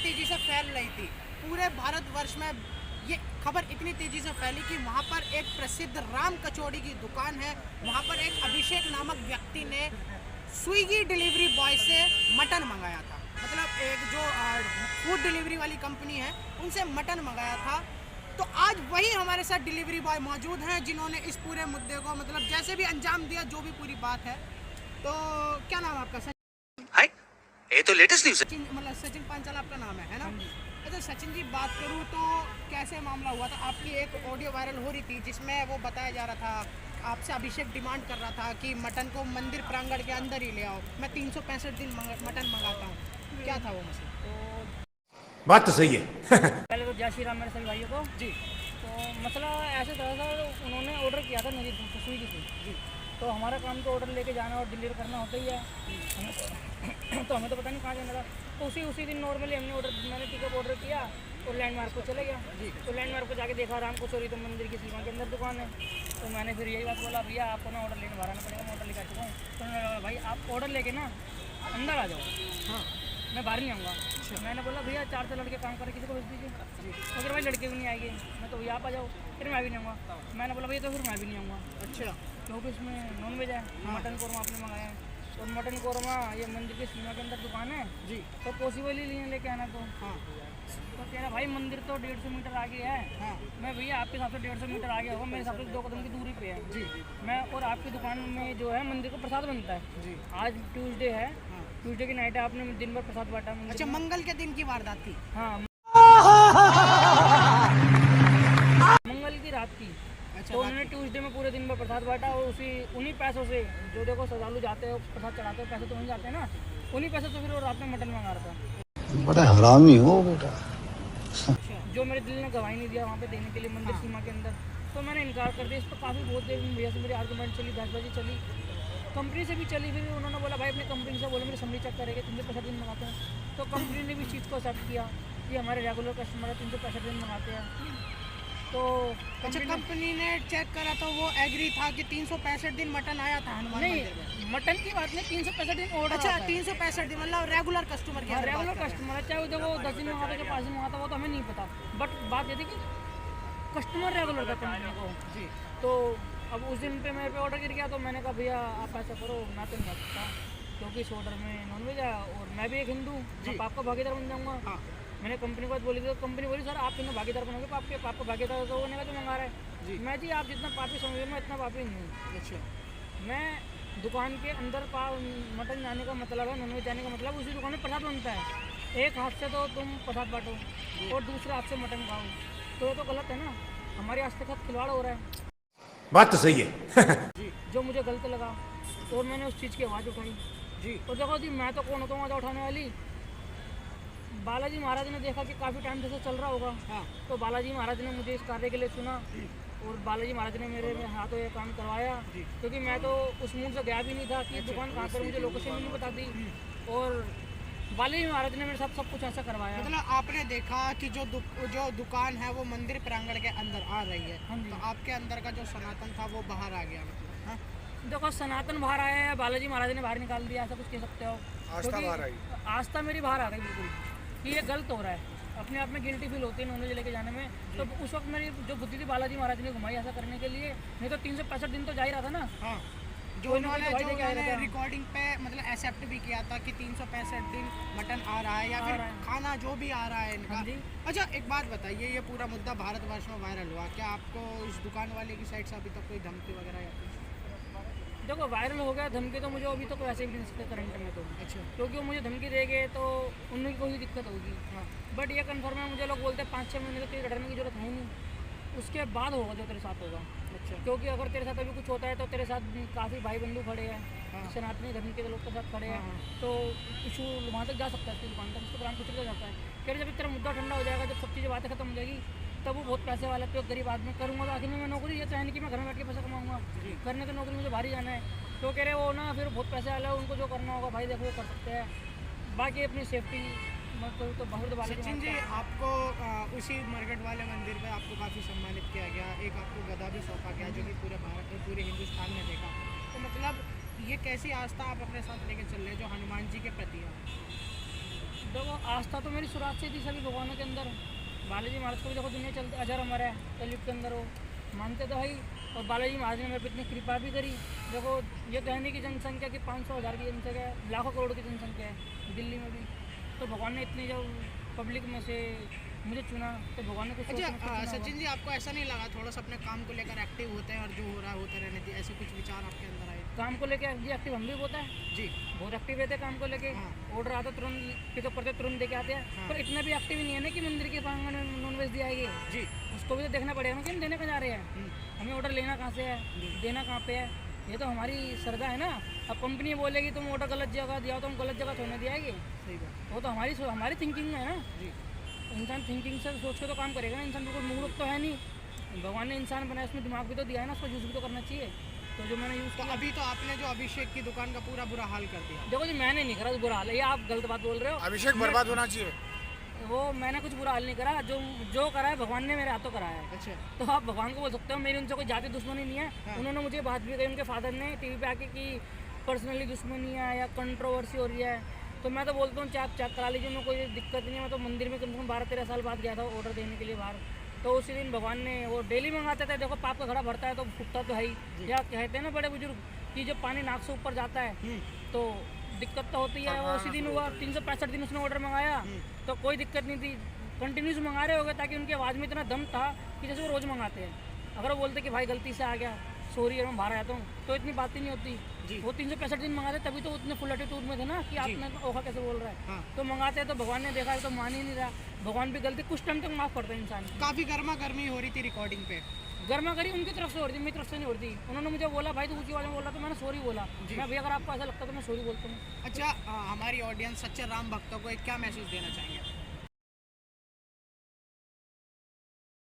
तेज़ी से फैल रही थी पूरे भारतवर्ष में। ये खबर इतनी तेज़ी से फैली कि वहाँ पर एक प्रसिद्ध राम कचौड़ी की दुकान है, वहाँ पर एक अभिषेक नामक व्यक्ति ने स्विगी डिलीवरी बॉय से मटन मंगाया था। मतलब एक जो फूड डिलीवरी वाली कंपनी है उनसे मटन मंगाया था। तो आज वही हमारे साथ डिलीवरी बॉय मौजूद हैं जिन्होंने इस पूरे मुद्दे को मतलब जैसे भी अंजाम दिया, जो भी पूरी बात है। तो क्या नाम है आपका? हाय, ये तो लेटेस्ट न्यूज़ है। सचिन, मतलब सचिन पांचाल आपका नाम है ना? अच्छा सचिन जी, बात करूँ तो कैसे मामला हुआ था? आपकी एक ऑडियो वायरल हो रही थी जिसमें वो बताया जा रहा था, आपसे अभिषेक डिमांड कर रहा था कि मटन को मंदिर प्रांगण के अंदर ही ले आओ, मैं 365 दिन मटन मंगाता हूँ। क्या था वो मसला? तो बात तो सही है। पहले तो जय श्री राम मेरे सभी भाइयों को जी। तो मसला ऐसे था उन्होंने ऑर्डर किया था नदी स्विगी से जी। तो हमारा काम तो ऑर्डर लेके जाना और डिलीवर करना होता ही है हमें। तो हमें तो पता नहीं कहाँ जाना था। तो उसी दिन नॉर्मली मैंने पिकअप ऑर्डर किया और लैंडमार्क को चले गया जी। तो लैंडमार्क को जाके देखा राम कचौरी तो मंदिर की सीमा के अंदर दुकान है। तो मैंने फिर यही बात बोला, भैया आपको ना ऑर्डर लेने बाहर आना पड़ेगा, मैं ऑर्डर लेकर चुका हूँ। तो उन्होंने बोला भाई आप ऑर्डर लेके ना अंदर आ जाओ, हाँ मैं बाहर नहीं आऊँगा। मैंने बोला भैया 4 से लड़के काम करें, किसी को भेज दीजिए। तो फिर भाई लड़के भी नहीं आएंगे, मैं तो भैया आप आ जाओ। फिर मैं भी नहीं आऊँगा। मैंने बोला भैया तो फिर मैं भी नहीं आऊँगा। अच्छा, क्योंकि इसमें नॉन वेज है। मटन कौरमा आपने मंगाया है और मटन कौरमा ये मंदिर की सीमा के अंदर दुकान है जी। तो पॉसिबल ही नहीं लेके आना। तो हाँ तो कह रहा भाई मंदिर तो 150 मीटर आगे है। हाँ मैं भैया आपके हिसाब से 150 मीटर आगे होगा, मेरे हिसाब से 2 कदम की दूरी पे है जी। मैं और आपकी दुकान में जो है मंदिर को प्रसाद बनता है जी। आज ट्यूसडे है, ट्यूसडे की नाइट है, आपने दिन भर प्रसाद बांटा। अच्छा, मंगल के दिन की वारदात थी? हाँ मंगल की रात की। अच्छा, तो उन्होंने ट्यूसडे में पूरे दिन में प्रसाद बांटा और उन्हीं पैसों से जो देखो श्रद्धालु जाते हैं प्रसाद चढ़ाते हैं, पैसे तो वहीं जाते हैं ना, उन्हीं पैसों से फिर वो रात में मटन मंगा रहा था। बड़ा हरामी हो बेटा। जो मेरे दिल ने गवाही नहीं दिया वहाँ पे देने के लिए मंदिर सीमा के अंदर, तो मैंने इनकार कर दिया। इस पर काफ़ी बहुत देर भैया से मेरी आर्गूमेंट चली, बहसबाजी चली, कंपनी से भी चली। फिर उन्होंने बोला भाई अपनी कंपनी से बोलो मेरी समरी चेक करेंगे, 365 दिन मंगाते हैं। तो कंपनी ने भी इस चीज़ को एक्सेप्ट किया कि हमारे रेगुलर कस्टमर है, 365 दिन मंगाते हैं। तो अच्छा, कंपनी ने चेक करा तो वो एग्री था कि 365 दिन मटन आया था हनुमान मंदिर में? मटन की बात नहीं, 365 दिन ऑर्डर। अच्छा 365 दिन मतलब रेगुलर कस्टमर की? रेगुलर कस्टमर है, चाहे वो 10 दिन मंगाता है 5 दिन मंगाता वो तो हमें नहीं पता, बट बात ये थी कि कस्टमर रेगुलर का कंपनी को जी। तो अब उस दिन पे मेरे पे ऑर्डर गिर गया। तो मैंने कहा भैया आप ऐसा करो, मैं तो नहीं सकता क्योंकि इस ऑर्डर में नॉनवेज है और मैं भी एक हिंदू, मैं आपका भागीदार बन जाऊँगा। हाँ मैंने कंपनी को बात बोली तो कंपनी बोली सर आप कितना भागीदार बनोगे, आपके भागीदार तो होने का जो मंगा रहा है जी। मैं जी आप जितना पापी समझिए मैं इतना पापी नहीं हूँ। अच्छा, मैं दुकान के अंदर मटन जाने का मतलब है, नॉनवेज जाने का मतलब उसी दुकान में प्रसाद बनता है। एक हाथ से तो तुम प्रसाद बांटो और दूसरे हाथ से मटन खाओ, तो ये तो गलत है ना, हमारी आस्था के साथ खिलवाड़ हो रहा है। बात तो सही है। जी जो मुझे गलत लगा और मैंने उस चीज़ की आवाज़ उठाई जी। और देखो जी मैं तो कौन होता हूँ आवाज़ उठाने वाली। बालाजी महाराज ने देखा कि काफ़ी टाइम से चल रहा होगा। हाँ तो बालाजी महाराज ने मुझे इस कार्य के लिए चुना और बालाजी महाराज ने मेरे हाथों ये काम करवाया, क्योंकि मैं तो उस मूड से गया भी नहीं था कि दुकान कहाँ पर, मुझे लोकेशन भी नहीं बता दी। और बालाजी महाराज ने मेरे साथ सब कुछ ऐसा करवाया। मतलब आपने देखा कि जो दुकान है वो मंदिर प्रांगण के अंदर आ रही है, तो आपके अंदर का जो सनातन था वो बाहर आ गया? मतलब हाँ देखो सनातन बाहर आया है, बालाजी महाराज ने बाहर निकाल दिया, ऐसा कुछ कह सकते हो। आस्था मेरी बाहर आ गई बिल्कुल कि ये गलत हो रहा है। अपने आप में गिल्टी फील होती है नॉनवेज लेके जाने में। तो उस वक्त मेरी जो बुद्धि थी बालाजी महाराज ने घुमाई ऐसा करने के लिए, नहीं तो 365 दिन तो जा ही रहा था ना। हाँ जो उन्होंने रिकॉर्डिंग पे मतलब एक्सेप्ट भी किया था कि 365 दिन मटन आ रहा है या फिर खाना जो भी आ रहा है इनका। अच्छा एक बात बताइए, ये पूरा मुद्दा भारतवर्ष में वायरल हुआ, क्या आपको इस दुकान वाले की साइड से अभी तक कोई धमकी वगैरह या कुछ? देखो वायरल हो गया धमकी तो मुझे अभी तक वैसे भी नहीं सकते करंट में तो। अच्छा, क्योंकि वो मुझे धमकी देंगे तो उन्हीं को ही दिक्कत होगी। हाँ बट ये कन्फर्म है, मुझे लोग बोलते हैं 5-6 महीने तो तेरे डरने की जरूरत है नहीं, उसके बाद होगा जो तेरे साथ होगा। अच्छा, क्योंकि अगर तेरे साथ अभी कुछ होता है तो तेरे साथ काफ़ी भाई बंधु खड़े हैं। हाँ सनातनी धर्म के लोग के साथ खड़े हैं। तो इशू वहाँ तक जा सकता है, उसकी दुकान तक, उसको कुछ जा सकता है। फिर जब तेरा मुद्दा ठंडा हो जाएगा, जब सब चीज़ें बातें खत्म हो जाएगी, तब वो बहुत पैसे वाला तो गरीब आदमी करूँगा तो आखिर में मैं नौकरी ये चाहे नहीं कि मैं घर में बैठ के पैसा कमाऊँगा, करने की नौकरी मुझे बाहर ही जाना है। तो कह रहे वो ना फिर बहुत पैसे वाला है, उनको जो करना होगा भाई देखो वो कर सकते हैं, बाकी अपनी सेफ्टी मतलब तो बहुत बात। सचिन जी आपको उसी मरघट वाले मंदिर पे आपको काफ़ी सम्मानित किया गया, एक आपको गदा भी सौंपा गया जो कि पूरे भारत में पूरे हिंदुस्तान ने देखा। तो मतलब ये कैसी आस्था आप अपने साथ लेके चल रहे हैं जो हनुमान जी के प्रति है? देखो आस्था तो मेरी शुरुआत से थी सभी भगवानों के अंदर। बालाजी महाराज को भी देखो दुनिया चलते अजर अमर है, कलयुग के अंदर वो मानते तो है ही। और बालाजी महाराज ने मेरे पे इतनी कृपा भी करी। देखो ये कहने की जनसंख्या कि 500,000 की जनसंख्या है, लाखों करोड़ की जनसंख्या है दिल्ली में भी, तो भगवान ने इतनी जो पब्लिक में से मुझे चुना, तो भगवान ने कुछ सोच समझ के चुना अच्छा होगा। सचिन जी, आपको ऐसा नहीं लगा थोड़ा सा अपने काम को लेकर एक्टिव होते हैं और जो हो रहा है होता रहने दिए, ऐसे कुछ विचार आपके अंदर आए? काम को लेके जी एक्टिव हम भी होता है, जी बहुत एक्टिव रहते हैं काम को लेके। हाँ। ऑर्डर आता तुरंत पिकअप करते तुरंत देके आते हैं। हाँ। पर इतना भी एक्टिव नहीं है ना कि मंदिर के प्रांगण में नॉनवेज दिया है। जी उसको भी तो देखना पड़ेगा ना कि हम देने कहाँ जा रहे हैं, हमें ऑर्डर लेना कहाँ से है, देना कहाँ पे है। ये तो हमारी श्रद्धा है ना। अब कंपनी बोलेगी तुम ऑर्डर गलत जगह दिया तो हम गलत जगह थोड़ी ना दियाएगी। सही बात। वो तो हमारी थिंकिंग में है ना। जी इंसान थिंकिंग से सोच के तो काम करेगा ना। इंसान बिल्कुल मूर्ख तो है नहीं, भगवान ने इंसान बनाया, उसमें दिमाग भी तो दिया है ना, उसको यूज़ भी तो करना चाहिए। तो जो मैंने यूज़ तो किया, अभी तो आपने जो अभिषेक की दुकान का पूरा बुरा हाल कर दिया। देखो जी मैंने नहीं करा बुरा हाल, ये आप गलत बात बोल रहे हो। अभिषेक बर्बाद होना चाहिए। वो मैंने कुछ बुरा हाल नहीं करा, जो करा है भगवान ने मेरे हाथों कराया है। अच्छा तो आप भगवान को बोल सकते हो, मेरी उनसे कोई जाति दुश्मनी नहीं है। हाँ। उन्होंने मुझे बात भी कही, उनके फादर ने टीवी पे आके कि पर्सनली दुश्मनी है या कंट्रोवर्सी हो रही है। तो मैं तो बोलता हूँ चेक करा लीजिए, मैं कोई दिक्कत नहीं है। मैं तो मंदिर में कम से कम 12-13 साल बाद गया था ऑर्डर देने के लिए बाहर। तो उसी दिन भगवान ने वो डेली मंगाते थे। देखो पाप का घड़ा भरता है तो फूटता तो है ही। या कहते हैं ना बड़े बुजुर्ग कि जब पानी नाक से ऊपर जाता है तो दिक्कत तो होती है। वो उसी दिन हुआ, 365 दिन उसने ऑर्डर मंगाया तो कोई दिक्कत नहीं थी। कंटिन्यूस मंगा रहे होगे ताकि उनकी आवाज़ में इतना दम था कि जैसे वो रोज़ मंगाते हैं। अगर वो बोलते कि भाई गलती से आ गया, सॉरी यार मैं बाहर आया हूँ, तो इतनी बात ही नहीं होती। वो 365 दिन मंगाते तभी तो उतने फुल एटीट्यूड में थे ना कि आपने ओखा कैसे बोल रहा है। हाँ। तो मंगाते हैं तो भगवान ने देखा है तो मान ही नहीं रहा। भगवान भी गलती कुछ टाइम तक माफ़ करते हैं इंसान की। काफ़ी गर्मा गर्मी हो रही थी रिकॉर्डिंग पे। गर्मा करी उनकी तरफ से हो रही थी, मेरी तरफ से नहीं हो रही थी। उन्होंने मुझे बोला भाई तू ऊँची आवाज़ में बोल रहा, तो मैंने सॉरी बोला। मैं भैया अगर आपको ऐसा लगता तो मैं सॉरी बोलता हूँ। अच्छा हमारी ऑडियंस सच्चे राम भक्तों को एक क्या मैसेज देना चाहेंगे?